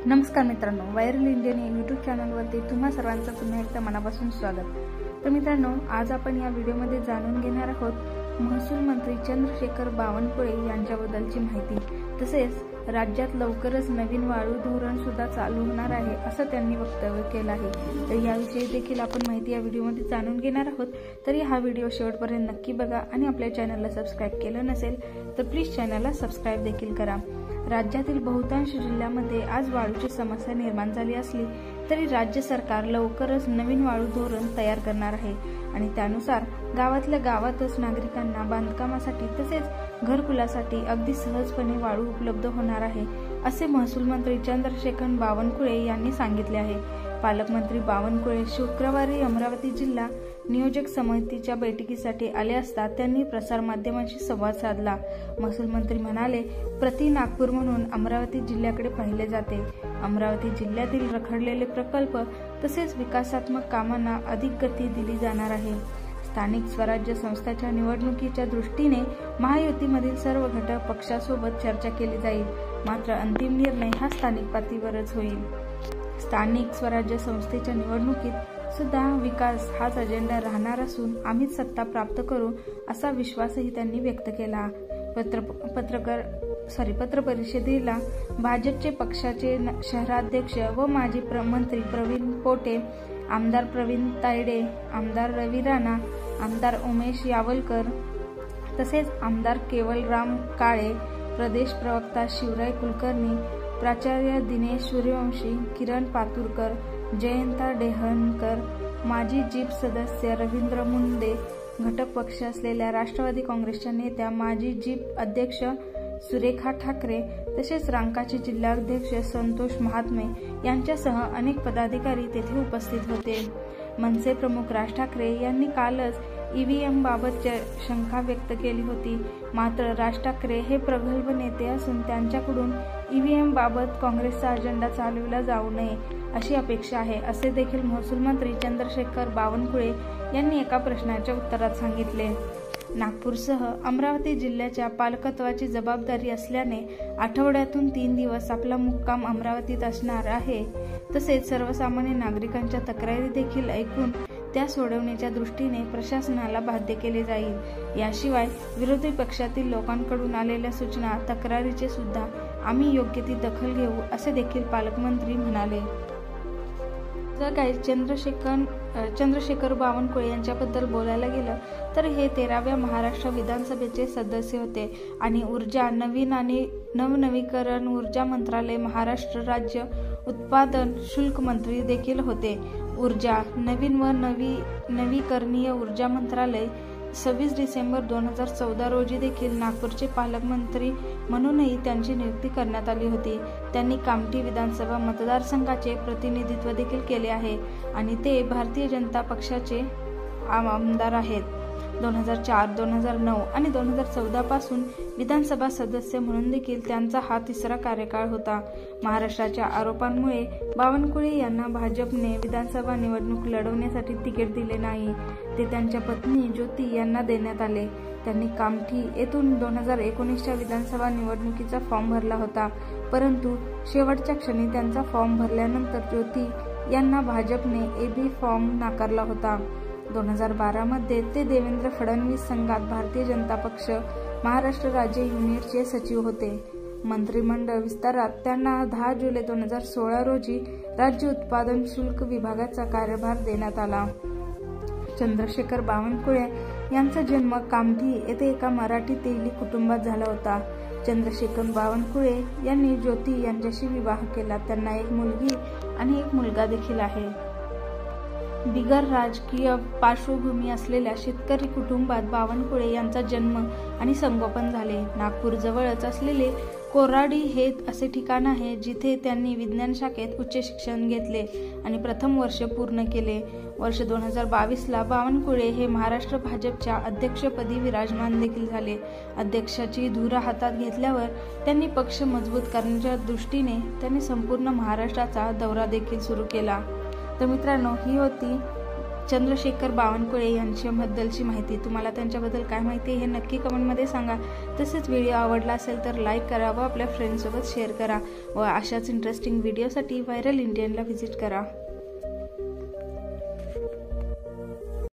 नमस्कार मित्रांनो, viral Indian या यूट्यूब चॅनलवरती तुम्हा सर्वांचं पुन्हा एकदा मनापासून स्वागत। तर मित्रांनो, आज आपण या व्हिडिओमध्ये जाणून घेणार आहोत महसूल मंत्री चंद्रशेखर बावनकुळे यांच्याबद्दलची माहिती। तसेच राज्यात लवकरच नवीन वाळू धोरण सुद्धा चालू होणार आहे असं त्यांनी वक्तव्य केलं आहे। तर याविषयी देखील आपण माहिती या व्हिडिओमध्ये जाणून घेणार आहोत। तरी हा व्हिडिओ शेवटपर्यंत नक्की बघा आणि आपल्या चॅनलला सबस्क्राइब केलं नसेल तर प्लीज चॅनलला सबस्क्राइब देखील करा। राज्यातील बहुतांश जिल्ह्यामध्ये आज वाळूची समस्या निर्माण झाली असली तरी राज्य सरकार लवकरच नवीन वाळू धोरण तयार करणार आहे आणि त्यानुसार गावातल्या गावातच नागरिकांना बांधकामासाठी तसेच घरकुलासाठी अगदी सहजपणे वाळू उपलब्ध होणार आहे असे महसूल मंत्री चंद्रशेखर बावनकुळे यांनी सांगितले आहे। पालकमंत्री बावनकुळे शुक्रवारी अमरावती जिल्हा नियोजक समितीच्या बैठकीसाठी आले असता त्यांनी प्रसार माध्यमांशी संवाद साधला। महसूल मंत्री म्हणाले, प्रति नागपूर म्हणून अमरावती जिल्ह्याकडे पाहिले जाते। अमरावती जिल्ह्यातील रखडलेले प्रकल्प तसेच विकासात्मक कामांना अधिक गती दिली जाणार आहे। स्थानिक स्वराज्य संस्थांच्या निवडणुकीच्या दृष्टीने महायुतीमधील सर्व घटक पक्षासोबत चर्चा केली जाईल, मात्र अंतिम निर्णय हा स्थानिक पातळीवरच होईल। स्थानिक स्वराज्य संस्थेच्या निवडणुकीत सुद्धा विकास हाच अजेंडा राहणार असून आम्हीच सत्ता प्राप्त करू असा विश्वासही त्यांनी व्यक्त केला। पत्र परिषदेला भाजपचे पक्षाचे शहराध्यक्ष व माजी मंत्री प्रवीण पोटे, आमदार प्रवीण तायडे, आमदार रवी राणा, आमदार उमेश यावलकर तसेच आमदार केवलराम काळे, प्रदेश प्रवक्ता शिवराय कुलकर्णी, प्राचार्य दिनेश सूर्यवंशी, किरण पातुरकर, जयंता डेहनकर, माजी जीप सदस्य रवींद्र मुंडे, घटक पक्ष असलेल्या राष्ट्रवादी काँग्रेसच्या नेत्या माजी जीप अध्यक्ष सुरेखा ठाकरे तसेच रांकाचे जिल्हाध्यक्ष संतोष महात्मे यांच्यासह अनेक पदाधिकारी तेथे उपस्थित होते। मनसे प्रमुख राज ठाकरे यांनी कालच ईव्हीएम बाबत शंका व्यक्त केली होती, मात्र राज ठाकरे हे प्रगल्भ नेते असून त्यांच्याकडून ईव्हीएम बाबत काँग्रेसचा अजेंडा चालविला जाऊ नये अशी अपेक्षा आहे असे देखील महसूल मंत्री चंद्रशेखर बावनकुळे यांनी एका प्रश्नाच्या उत्तरात सांगितले। नागपूरसह अमरावती जिल्ह्याच्या पालकत्वाची जबाबदारी असल्याने आठवड्यातून 3 दिवस आपला मुक्काम अमरावतीत असणार आहे। तसेच सर्वसामान्य नागरिकांच्या तक्रारी देखील ऐकून त्या सोडवण्याच्या दृष्टीने प्रशासनाला बाध्य केले जाईल। याशिवाय विरोधी पक्षातील लोकांकडून आलेल्या सूचना तक्रारीचे सुद्धा आम्ही योग्य ती दखल घेऊ असे देखील पालकमंत्री म्हणाले। जर काही चंद्रशेखर बावनकुळे यांच्याबद्दल बोलायला गेलं तर हे 13व्या महाराष्ट्र विधानसभेचे सदस्य होते आणि ऊर्जा, नवीन आणि नवनवीकरण ऊर्जा मंत्रालय, महाराष्ट्र राज्य उत्पादन शुल्क मंत्री देखील होते। ऊर्जा, नवीन व नवीकरणीय ऊर्जा मंत्रालय 26 डिसेंबर 2014 रोजी देखील नागपूरचे पालकमंत्री म्हणूनही त्यांची नियुक्ती करण्यात आली होती। त्यांनी कामठी विधानसभा मतदारसंघाचे प्रतिनिधित्व देखील केले आहे आणि ते भारतीय जनता पक्षाचे आमदार आहेत। 2004, 2009 आणि 2014 पासून विधानसभा सदस्य म्हणून देखील त्यांचा हा 3रा कार्यकाळ होता। महाराष्ट्राच्या आरोपांमुळे बावनकुळे यांना भाजपने विधानसभा निवडणूक लढवण्यासाठी तिकीट दिले नाही, ते त्यांच्या पत्नी ज्योती यांना देण्यात आले। त्यांनी कामठी येथून 2019च्या विधानसभा निवडणुकीचा फॉर्म भरला होता, परंतु शेवटच्या क्षणी त्यांचा फॉर्म भरल्यानंतर ज्योती यांना भाजपने एबी फॉर्म नाकारला होता। 2012 मध्ये ते देवेंद्र फडणवीस संघात भारतीय जनता पक्ष महाराष्ट्र राज्य युनिटचे सचिव होते। मंत्रिमंडळ विस्तारात त्यांना 10 जुलै 2016 रोजी राज्य उत्पादन शुल्क विभागाचा कार्यभार देण्यात आला। चंद्रशेखर बावनकुळे यांचा जन्म कामठी येथे एका मराठी तेली कुटुंबात झाला होता। चंद्रशेखर बावनकुळे यांनी ज्योती यांच्याशी विवाह केला। त्यांना एक मुलगी आणि एक मुलगा देखील आहे। बिगर राजकीय पार्श्वभूमी असलेल्या शेतकरी कुटुंबात बावनकुळे यांचा जन्म आणि संगोपन झाले। नागपूर जवळच असलेले कोराडी हे असे ठिकाण आहे जिथे त्यांनी विज्ञान शाखेत उच्च शिक्षण घेतले आणि प्रथम वर्ष पूर्ण केले। वर्ष 2022ला बावनकुळे हे महाराष्ट्र भाजपच्या अध्यक्षपदी विराजमान देखील झाले। अध्यक्षाची धुरा हातात घेतल्यावर त्यांनी पक्ष मजबूत करण्याच्या दृष्टीने त्यांनी संपूर्ण महाराष्ट्राचा दौरा देखील सुरू केला। तर मित्रांनो, ही होती चंद्रशेखर बावनकुळे यांच्याबद्दलची माहिती, तुम्हाला त्यांच्याबद्दल काय माहिती हे नक्की कमेंटमध्ये सांगा। तसेच व्हिडिओ आवडला असेल तर लाईक करा व आपल्या फ्रेंड्ससोबत शेअर करा व अशाच इंटरेस्टिंग व्हिडिओसाठी व्हायरल इंडियनला व्हिजिट करा।